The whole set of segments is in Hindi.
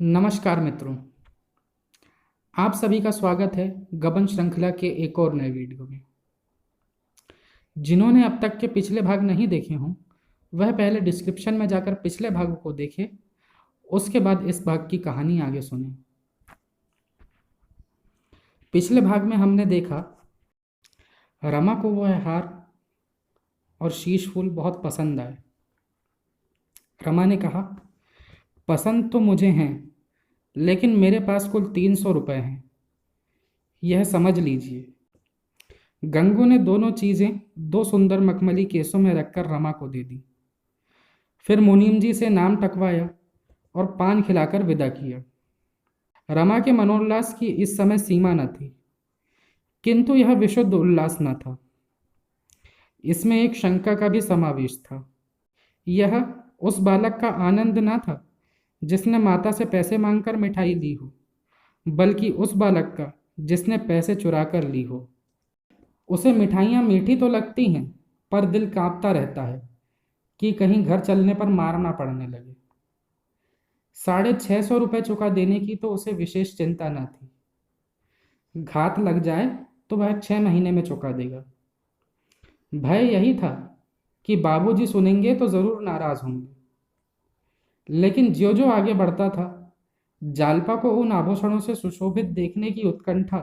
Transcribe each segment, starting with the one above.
नमस्कार मित्रों। आप सभी का स्वागत है गबन श्रृंखला के एक और नए वीडियो में। जिन्होंने अब तक के पिछले भाग नहीं देखे हों वह पहले डिस्क्रिप्शन में जाकर पिछले भागों को देखें, उसके बाद इस भाग की कहानी आगे सुने। पिछले भाग में हमने देखा रमा को वह हार और शीश फूल बहुत पसंद आए। रमा ने कहा, पसंद तो मुझे हैं, लेकिन मेरे पास कुल 300 रुपये हैं, यह समझ लीजिए। गंगू ने दोनों चीजें दो सुंदर मखमली केसों में रखकर रमा को दे दी। फिर मुनीम जी से नाम टकवाया और पान खिलाकर विदा किया। रमा के मनोल्लास की इस समय सीमा न थी, किंतु यह विशुद्ध उल्लास न था। इसमें एक शंका का भी समावेश था। यह उस बालक का आनंद न था जिसने माता से पैसे मांगकर मिठाई ली हो, बल्कि उस बालक का जिसने पैसे चुरा कर ली हो। उसे मिठाइयाँ मीठी तो लगती हैं, पर दिल कांपता रहता है कि कहीं घर चलने पर मार ना पड़ने लगे। 650 रुपये चुका देने की तो उसे विशेष चिंता न थी। घात लग जाए तो वह 6 महीने में चुका देगा। भय यही था कि बाबूजी सुनेंगे तो जरूर नाराज होंगे। लेकिन ज्यो ज्यो आगे बढ़ता था, जालपा को उन आभूषणों से सुशोभित देखने की उत्कंठा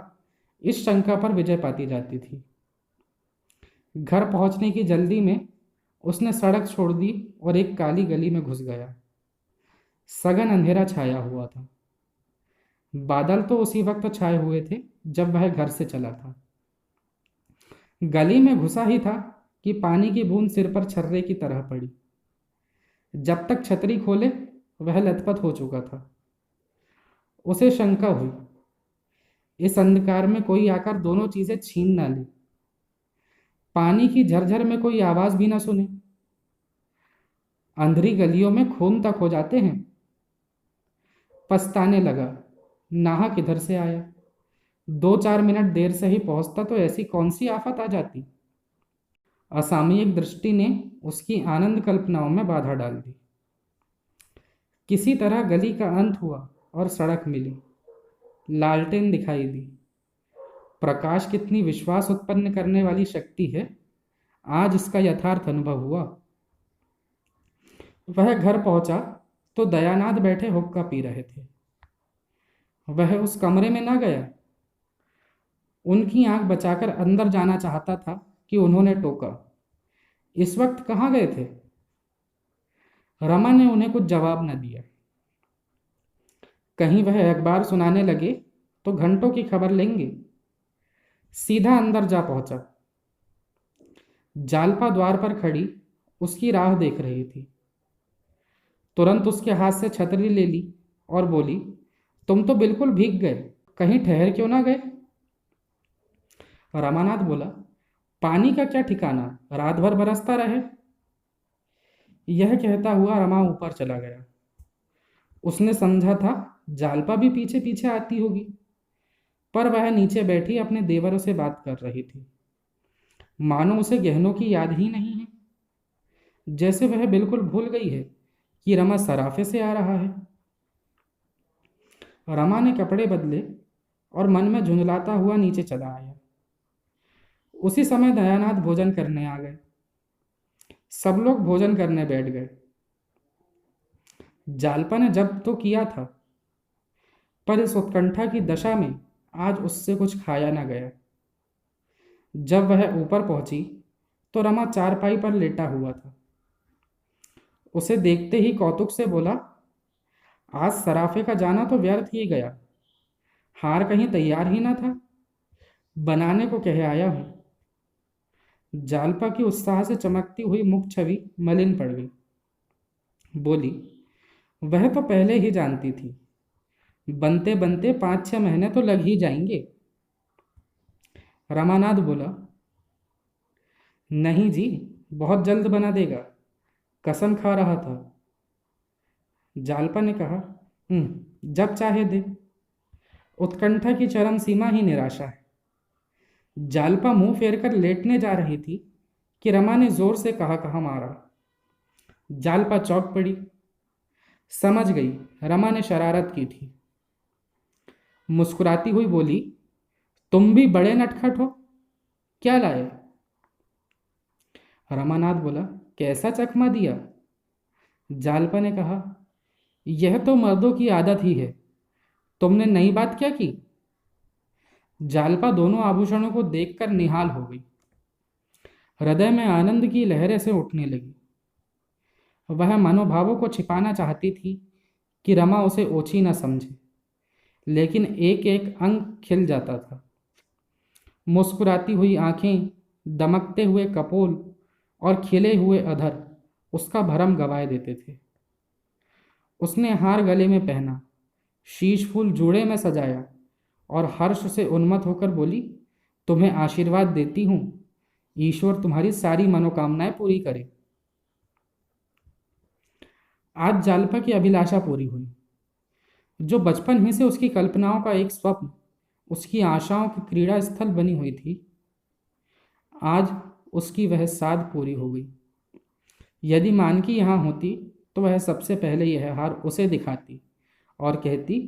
इस शंका पर विजय पाती जाती थी। घर पहुंचने की जल्दी में उसने सड़क छोड़ दी और एक काली गली में घुस गया। सघन अंधेरा छाया हुआ था। बादल तो उसी वक्त छाए हुए थे जब वह घर से चला था। गली में घुसा ही था कि पानी की बूंद सिर पर छर्रे की तरह पड़ी। जब तक छतरी खोले वह लथपथ हो चुका था। उसे शंका हुई, इस अंधकार में कोई आकर दोनों चीजें छीन ना ले, पानी की झरझर में कोई आवाज भी ना सुने। अंधेरी गलियों में खून तक हो जाते हैं। पछताने लगा, नाहा किधर से आया। 2-4 मिनट देर से ही पहुंचता तो ऐसी कौन सी आफत आ जाती। असामयिक दृष्टि ने उसकी आनंद कल्पनाओं में बाधा डाल दी। किसी तरह गली का अंत हुआ और सड़क मिली। लालटेन दिखाई दी। प्रकाश कितनी विश्वास उत्पन्न करने वाली शक्ति है, आज इसका यथार्थ अनुभव हुआ। वह घर पहुंचा तो दयानाथ बैठे हुक्का पी रहे थे। वह उस कमरे में न गया। उनकी आंख बचाकर अंदर जाना चाहता था कि उन्होंने टोका, इस वक्त कहाँ गए थे। रमा ने उन्हें कुछ जवाब न दिया। कहीं वह अखबार सुनाने लगे तो घंटों की खबर लेंगे। सीधा अंदर जा पहुंचा। जालपा द्वार पर खड़ी उसकी राह देख रही थी। तुरंत उसके हाथ से छतरी ले ली और बोली, तुम तो बिल्कुल भीग गए, कहीं ठहर क्यों ना गए। रामानाथ बोला, पानी का क्या ठिकाना, रात भर बरसता रहे। यह कहता हुआ रमा ऊपर चला गया। उसने समझा था जालपा भी पीछे पीछे आती होगी, पर वह नीचे बैठी अपने देवरों से बात कर रही थी। मानो उसे गहनों की याद ही नहीं है, जैसे वह बिल्कुल भूल गई है कि रमा सराफे से आ रहा है। रमा ने कपड़े बदले और मन में झुंझलाता हुआ नीचे चला आया। उसी समय दयानाथ भोजन करने आ गए। सब लोग भोजन करने बैठ गए। जालपा ने जब तो किया था, पर इस उत्कंठा की दशा में आज उससे कुछ खाया न गया। जब वह ऊपर पहुंची तो रमा चारपाई पर लेटा हुआ था। उसे देखते ही कौतुक से बोला, आज सराफे का जाना तो व्यर्थ ही गया, हार कहीं तैयार ही ना था, बनाने को कह आया हूं। जालपा की उत्साह से चमकती हुई मुख छवि मलिन पड़ गई। बोली, वह तो पहले ही जानती थी, बनते बनते 5-6 महीने तो लग ही जाएंगे। रमानाथ बोला, नहीं जी, बहुत जल्द बना देगा, कसम खा रहा था। जालपा ने कहा, जब चाहे दे। उत्कंठा की चरम सीमा ही निराशा है। जालपा मुंह फेर कर लेटने जा रही थी कि रमा ने जोर से कहा कहा मारा। जालपा चौंक पड़ी। समझ गई, रमा ने शरारत की थी। मुस्कुराती हुई बोली, तुम भी बड़े नटखट हो, क्या लाए? रमानाथ बोला, कैसा चकमा दिया? जालपा ने कहा, यह तो मर्दों की आदत ही है, तुमने नई बात क्या की? जालपा दोनों आभूषणों को देखकर निहाल हो गई। हृदय में आनंद की लहरें से उठने लगी। वह मनोभावों को छिपाना चाहती थी कि रमा उसे ओछी न समझे, लेकिन एक एक अंग खिल जाता था। मुस्कुराती हुई आंखें, दमकते हुए कपोल और खिले हुए अधर उसका भरम गवाए देते थे। उसने हार गले में पहना, शीश फूल जूड़े में सजाया और हर्ष से उन्मत्त होकर बोली, तुम्हें आशीर्वाद देती हूँ, ईश्वर तुम्हारी सारी मनोकामनाएं पूरी करे। आज जालपा की अभिलाषा पूरी हुई। जो बचपन ही से उसकी कल्पनाओं का एक स्वप्न, उसकी आशाओं की क्रीड़ा स्थल बनी हुई थी, आज उसकी वह साध पूरी हो गई। यदि मानकी यहाँ होती तो वह सबसे पहले यह हार उसे दिखाती और कहती,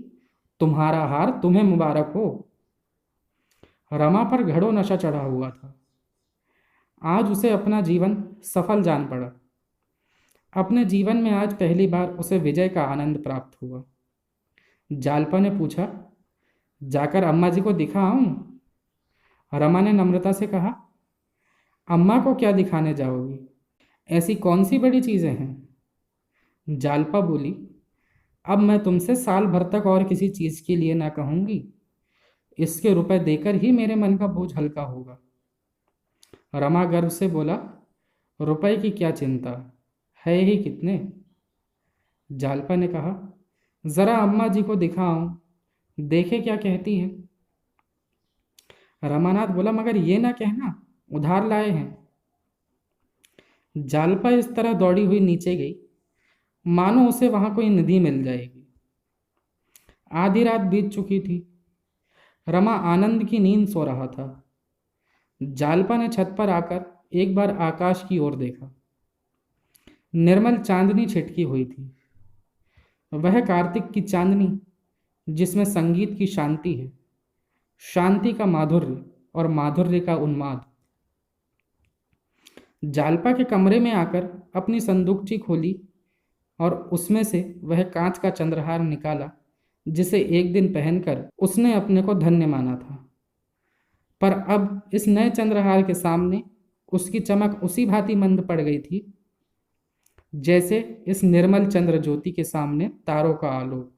तुम्हारा हार तुम्हें मुबारक हो। रमा पर घड़ों नशा चढ़ा हुआ था। आज उसे अपना जीवन सफल जान पड़ा। अपने जीवन में आज पहली बार उसे विजय का आनंद प्राप्त हुआ। जालपा ने पूछा, जाकर अम्मा जी को दिखा आऊं? रमा ने नम्रता से कहा, अम्मा को क्या दिखाने जाओगी? ऐसी कौन सी बड़ी चीजें हैं? जालपा बोली, अब मैं तुमसे साल भर तक और किसी चीज के लिए ना कहूंगी। इसके रुपए देकर ही मेरे मन का बोझ हल्का होगा। रमा गर्व से बोला, रुपए की क्या चिंता है, ही कितने? जालपा ने कहा, जरा अम्मा जी को दिखाऊं, देखे क्या कहती है। रमानाथ बोला, मगर ये ना कहना उधार लाए हैं। जालपा इस तरह दौड़ी हुई नीचे गई मानो उसे वहां कोई निधि मिल जाएगी। आधी रात बीत चुकी थी। रमा आनंद की नींद सो रहा था। जालपा ने छत पर आकर एक बार आकाश की ओर देखा। निर्मल चांदनी छिटकी हुई थी। वह कार्तिक की चांदनी जिसमें संगीत की शांति है, शांति का माधुर्य और माधुर्य का उन्माद। जालपा के कमरे में आकर अपनी संदूकची खोली और उसमें से वह कांच का चंद्रहार निकाला जिसे एक दिन पहनकर उसने अपने को धन्य माना था। पर अब इस नए चंद्रहार के सामने उसकी चमक उसी भांति मंद पड़ गई थी जैसे इस निर्मल चंद्र ज्योति के सामने तारों का आलोक।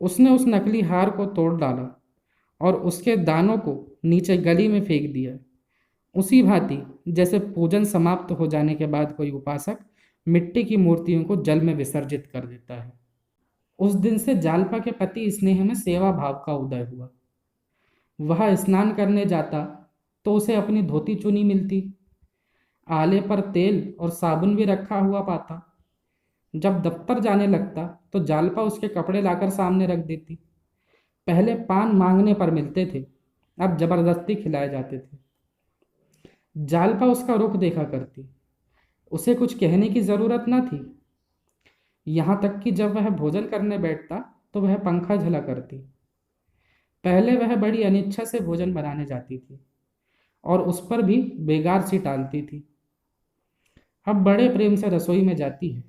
उसने उस नकली हार को तोड़ डाला और उसके दानों को नीचे गली में फेंक दिया, उसी भांति जैसे पूजन समाप्त हो जाने के बाद कोई उपासक मिट्टी की मूर्तियों को जल में विसर्जित कर देता है। उस दिन से जालपा के पति स्नेह में सेवा भाव का उदय हुआ। वह स्नान करने जाता तो उसे अपनी धोती चुनी मिलती, आले पर तेल और साबुन भी रखा हुआ पाता। जब दफ्तर जाने लगता तो जालपा उसके कपड़े लाकर सामने रख देती। पहले पान मांगने पर मिलते थे, अब जबरदस्ती खिलाए जाते थे। जालपा उसका रुख देखा करती, उसे कुछ कहने की जरूरत न थी। यहाँ तक कि जब वह भोजन करने बैठता तो वह पंखा झला करती। पहले वह बड़ी अनिच्छा से भोजन बनाने जाती थी और उस पर भी बेगार सी टालती थी। अब बड़े प्रेम से रसोई में जाती है।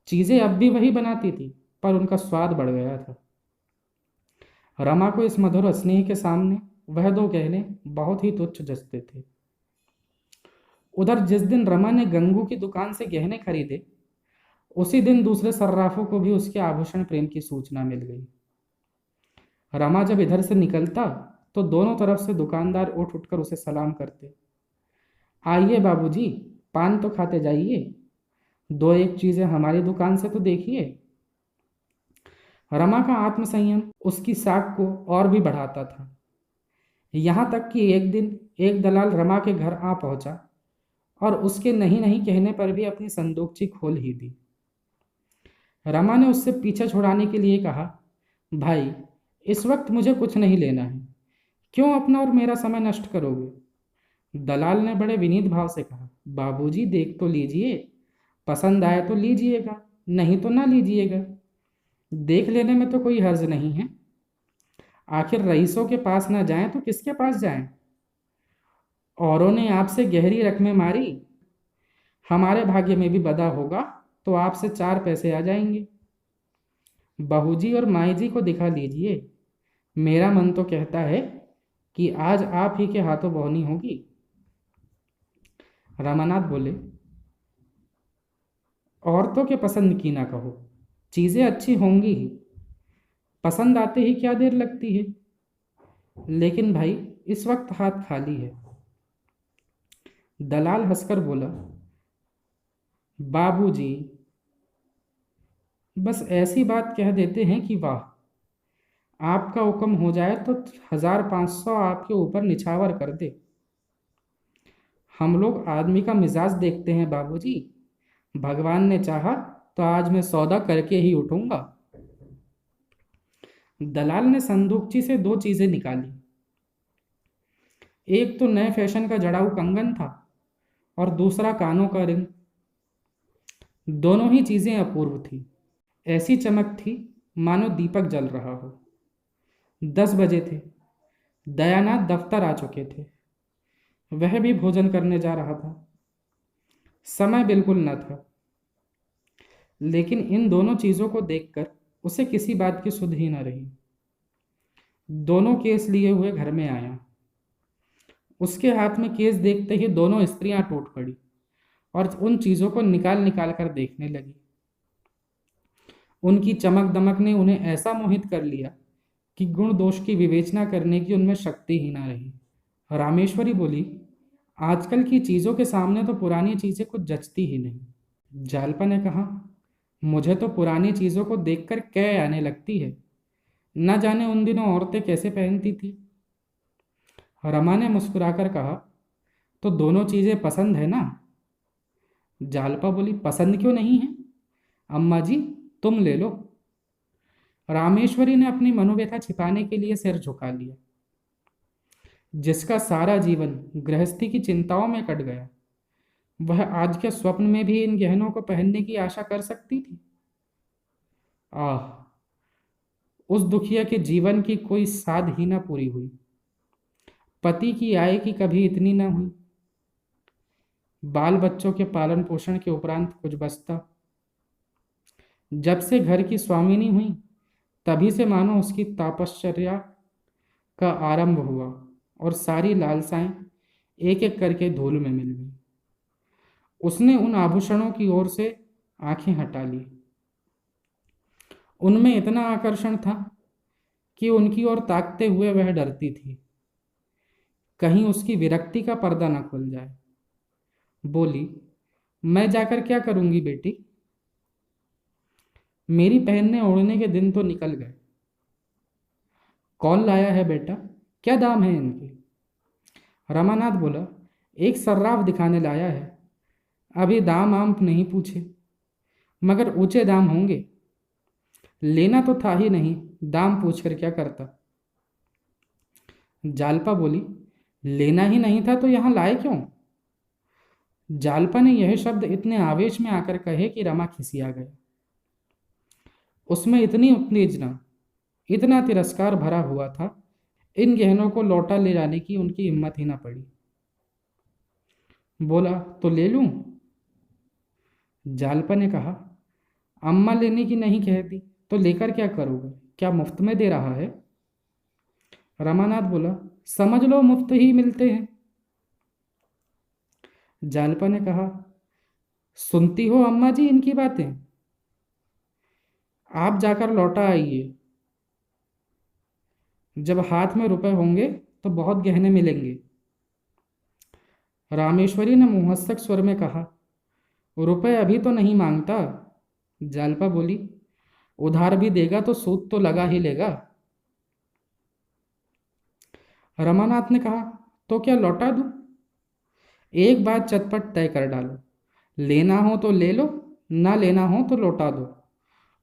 चीजें अब भी वही बनाती थी, पर उनका स्वाद बढ़ गया था। रमा को इस मधुर स्नेह के सामने वह दो गहने बहुत ही तुच्छ जचते थे। उधर जिस दिन रमा ने गंगू की दुकान से गहने खरीदे, उसी दिन दूसरे सर्राफों को भी उसके आभूषण प्रेम की सूचना मिल गई। रमा जब इधर से निकलता तो दोनों तरफ से दुकानदार उठ उठकर उसे सलाम करते। आइए बाबूजी, पान तो खाते जाइए, दो एक चीजें हमारी दुकान से तो देखिए। रमा का आत्मसंयम उसकी साख को और भी बढ़ाता था। यहाँ तक कि एक दिन एक दलाल रमा के घर आ पहुंचा और उसके नहीं नहीं कहने पर भी अपनी संदूकची खोल ही दी। रमा ने उससे पीछे छुड़ाने के लिए कहा, भाई इस वक्त मुझे कुछ नहीं लेना है, क्यों अपना और मेरा समय नष्ट करोगे? दलाल ने बड़े विनीत भाव से कहा, बाबूजी देख तो लीजिए, पसंद आए तो लीजिएगा, नहीं तो ना लीजिएगा, देख लेने में तो कोई हर्ज नहीं है। आखिर रईसों के पास ना जाएं तो किसके पास जाएं? औरों ने आपसे गहरी रकमें मारी, हमारे भाग्य में भी बदा होगा तो आपसे 4 पैसे आ जाएंगे। बहू जी और माई जी को दिखा लीजिए, मेरा मन तो कहता है कि आज आप ही के हाथों बोहनी होगी। रामानाथ बोले, औरतों के पसंद की ना कहो, चीजें अच्छी होंगी ही, पसंद आते ही क्या देर लगती है। लेकिन भाई, इस वक्त हाथ खाली है। दलाल हंसकर बोला, बाबूजी बस ऐसी बात कह देते हैं कि वाह, आपका हुक्म हो जाए तो 1500 आपके ऊपर निछावर कर दे। हम लोग आदमी का मिजाज देखते हैं बाबूजी, भगवान ने चाहा तो आज मैं सौदा करके ही उठूंगा। दलाल ने संदूकची से 2 चीजें निकाली। एक तो नए फैशन का जड़ाऊ कंगन था और दूसरा कानों का रिंग। दोनों ही चीजें अपूर्व थी, ऐसी चमक थी मानो दीपक जल रहा हो। 10 बजे थे, दयानाथ दफ्तर आ चुके थे। वह भी भोजन करने जा रहा था। समय बिल्कुल न था, लेकिन इन दोनों चीजों को देखकर उसे किसी बात की सुध ही न रही। दोनों केस लिए हुए घर में आया। उसके हाथ में केस देखते ही दोनों स्त्रियां टूट पड़ी और उन चीजों को निकाल निकाल कर देखने लगी। उनकी चमक दमक ने उन्हें ऐसा मोहित कर लिया कि गुण दोष की विवेचना करने की उनमें शक्ति ही ना रही। रामेश्वरी बोली, आजकल की चीजों के सामने तो पुरानी चीजें कुछ जचती ही नहीं। जालपा ने कहा, मुझे तो पुरानी चीजों को देखकर कै आने लगती है। न जाने उन दिनों औरतें कैसे पहनती थी। रमा ने मुस्कुराकर कहा, तो दोनों चीजें पसंद है ना? जालपा बोली, पसंद क्यों नहीं है, अम्मा जी तुम ले लो। रामेश्वरी ने अपनी मनोव्यथा छिपाने के लिए सिर झुका लिया। जिसका सारा जीवन गृहस्थी की चिंताओं में कट गया, वह आज के स्वप्न में भी इन गहनों को पहनने की आशा कर सकती थी? आह, उस दुखिया के जीवन की कोई साध ही ना पूरी हुई। पति की आय की कभी इतनी ना हुई। बाल बच्चों के पालन पोषण के उपरांत कुछ बचता। जब से घर की स्वामिनी हुई, तभी से मानो उसकी तपश्चर्या का आरंभ हुआ और सारी लालसाएं एक एक करके धूल में मिल गई। उसने उन आभूषणों की ओर से आंखें हटा ली। उनमें इतना आकर्षण था कि उनकी ओर ताकते हुए वह डरती थी, कहीं उसकी विरक्ति का पर्दा न खुल जाए। बोली, मैं जाकर क्या करूंगी बेटी? मेरी पहनने ओढ़ने के दिन तो निकल गए। कौन लाया है बेटा, क्या दाम है इनके? रमानाथ बोला, एक सर्राफ दिखाने लाया है। अभी दाम आम नहीं पूछे, मगर ऊंचे दाम होंगे। लेना तो था ही नहीं, दाम पूछकर क्या करता? जालपा बोली, लेना ही नहीं था तो यहां लाए क्यों? जालपा ने यह शब्द इतने आवेश में आकर कहे कि रमा खिसिया गया। उसमें इतनी उत्तेजना, इतना तिरस्कार भरा हुआ था, इन गहनों को लौटा ले जाने की उनकी हिम्मत ही ना पड़ी। बोला, तो ले लूं? जालपा ने कहा, अम्मा लेने की नहीं कहती तो लेकर क्या करोगे, क्या मुफ्त में दे रहा है? रमानाथ बोला, समझ लो मुफ्त ही मिलते हैं। जालपा ने कहा, सुनती हो अम्मा जी इनकी बातें? आप जाकर लौटा आइए। जब हाथ में रुपए होंगे तो बहुत गहने मिलेंगे। रामेश्वरी ने मुहस्सक स्वर में कहा, रुपए अभी तो नहीं मांगता। जालपा बोली, उधार भी देगा तो सूद तो लगा ही लेगा। रमानाथ ने कहा, तो क्या लौटा दूं? एक बात चटपट तय कर डालो, लेना हो तो ले लो, ना लेना हो तो लौटा दो।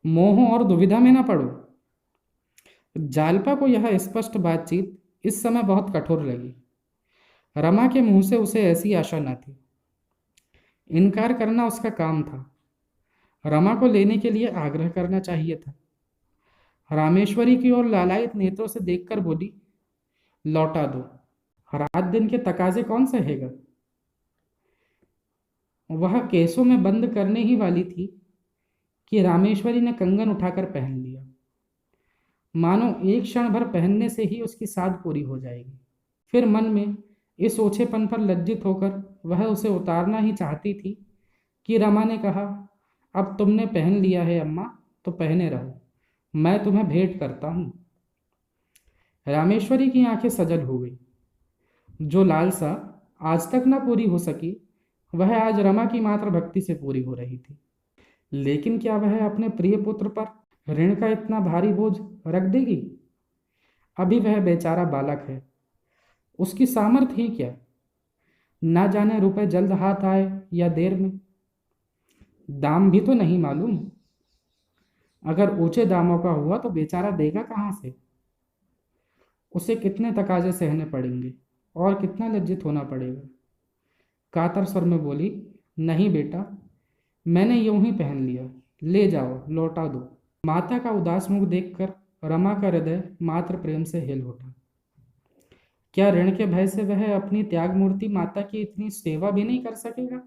मोह और दुविधा में ना पड़ो। जालपा को यह स्पष्ट बातचीत इस समय बहुत कठोर लगी। रमा के मुंह से उसे ऐसी आशा न थी। इनकार करना उसका काम था। रमा को लेने के लिए आग्रह करना चाहिए था। रामेश्वरी की ओर लालायित नेत्रों से देखकर बोली, लौटा दो। रात दिन के तकाजे कौन सहेगा। वह केसों में बंद करने ही वाली थी कि रामेश्वरी ने कंगन उठाकर पहन लिया, मानो एक क्षण भर पहनने से ही उसकी साध पूरी हो जाएगी। फिर मन में इस ओछेपन पर लज्जित होकर वह उसे उतारना ही चाहती थी कि रमा ने कहा, अब तुमने पहन लिया है अम्मा, तो पहने रहो, मैं तुम्हें भेंट करता हूँ। रामेश्वरी की आंखें सजल हो गई। जो लालसा आज तक न पूरी हो सकी, वह आज रमा की मात्र भक्ति से पूरी हो रही थी। लेकिन क्या वह अपने प्रिय पुत्र पर ऋण का इतना भारी बोझ रख देगी। अभी वह बेचारा बालक है, उसकी सामर्थ्य ही क्या। ना जाने रुपए जल्द हाथ आए या देर में। दाम भी तो नहीं मालूम। अगर ऊंचे दामों का हुआ तो बेचारा देगा कहाँ से। उसे कितने तकाजे सहने पड़ेंगे और कितना लज्जित होना पड़ेगा। कातर स्वर में बोली, नहीं बेटा, मैंने यूं ही पहन लिया, ले जाओ, लौटा दो। माता का उदास मुख देखकर रमा का हृदय मात्र प्रेम से हिल उठा। क्या ऋण के भय से वह अपनी त्याग मूर्ति माता की इतनी सेवा भी नहीं कर सकेगा।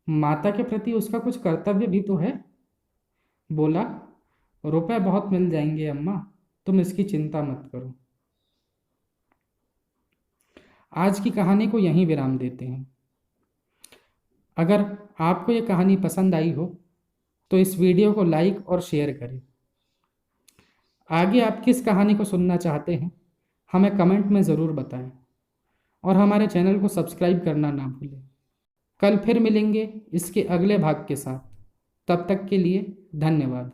माता के प्रति उसका कुछ कर्तव्य भी तो है। बोला, रुपए बहुत मिल जाएंगे अम्मा, तुम इसकी चिंता मत करो। आज की कहानी को यहीं विराम देते हैं। अगर आपको ये कहानी पसंद आई हो तो इस वीडियो को लाइक और शेयर करें। आगे आप किस कहानी को सुनना चाहते हैं हमें कमेंट में ज़रूर बताएं और हमारे चैनल को सब्सक्राइब करना ना भूलें। कल फिर मिलेंगे इसके अगले भाग के साथ। तब तक के लिए धन्यवाद।